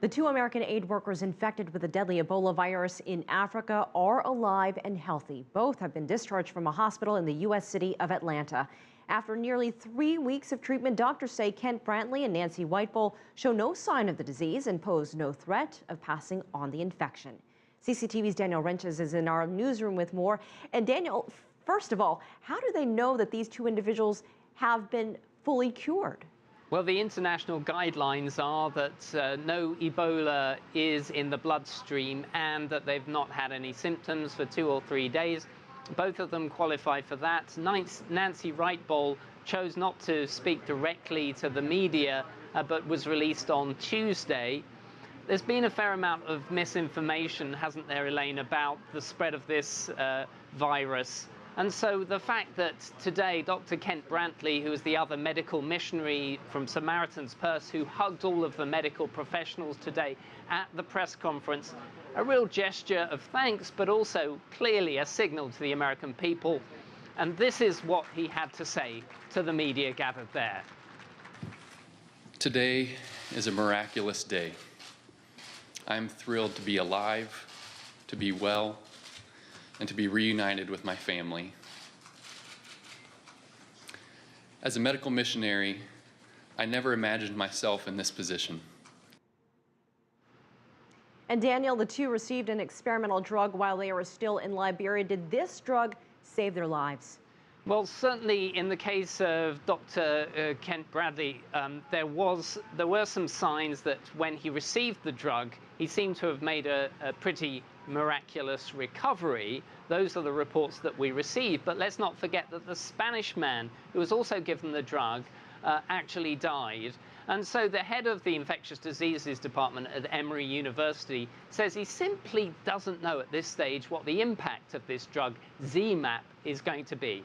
The 2 American aid workers infected with the deadly Ebola virus in Africa are alive and healthy. Both have been discharged from a hospital in the U.S. city of Atlanta. After nearly 3 weeks of treatment, doctors say Kent Brantley and Nancy Whitebowl show no sign of the disease and pose no threat of passing on the infection. CCTV's Daniel Ryntjes is in our newsroom with more. And Daniel, first of all, how do they know that these 2 individuals have been fully cured? Well, the international guidelines are that no Ebola is in the bloodstream and that they've not had any symptoms for 2 or 3 days. Both of them qualify for that. Nancy Whitebowl chose not to speak directly to the media, but was released on Tuesday. There's been a fair amount of misinformation, hasn't there, Elaine, about the spread of this virus. And so the fact that today Dr. Kent Brantley, who is the other medical missionary from Samaritan's Purse, who hugged all of the medical professionals today at the press conference, a real gesture of thanks, but also clearly a signal to the American people. And this is what he had to say to the media gathered there. Today is a miraculous day. I'm thrilled to be alive, to be well, and to be reunited with my family. As a medical missionary, I never imagined myself in this position. And Daniel, the 2 received an experimental drug while they were still in Liberia. Did this drug save their lives? Well, certainly in the case of Dr. Kent Brantley, there were some signs that when he received the drug, he seemed to have made a pretty miraculous recovery. Those are the reports that we received. But let's not forget that the Spanish man who was also given the drug actually died. And so the head of the infectious diseases department at Emory University says he simply doesn't know at this stage what the impact of this drug, ZMapp, is going to be.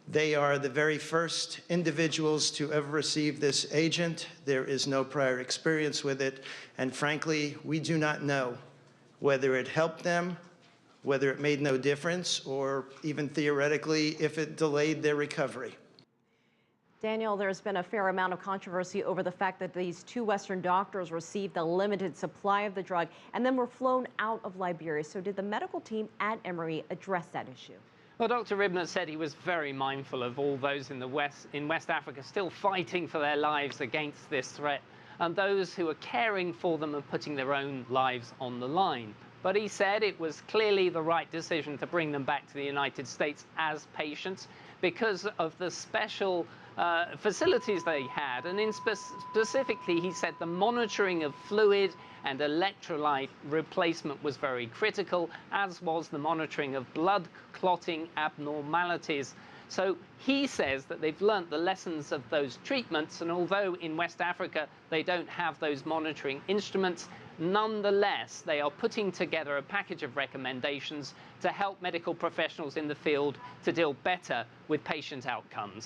They are the very first individuals to ever receive this agent. There is no prior experience with it, and frankly, we do not know whether it helped them, whether it made no difference, or even theoretically, if it delayed their recovery. Daniel, there's been a fair amount of controversy over the fact that these 2 Western doctors received a limited supply of the drug and then were flown out of Liberia. So did the medical team at Emory address that issue? Well, Dr. Ribner said he was very mindful of all those in West Africa still fighting for their lives against this threat, and those who are caring for them and putting their own lives on the line. But he said it was clearly the right decision to bring them back to the United States as patients because of the special facilities they had. And specifically, he said the monitoring of fluid and electrolyte replacement was very critical, as was the monitoring of blood clotting abnormalities. So he says that they've learnt the lessons of those treatments, and although in West Africa they don't have those monitoring instruments, nonetheless they are putting together a package of recommendations to help medical professionals in the field to deal better with patient outcomes.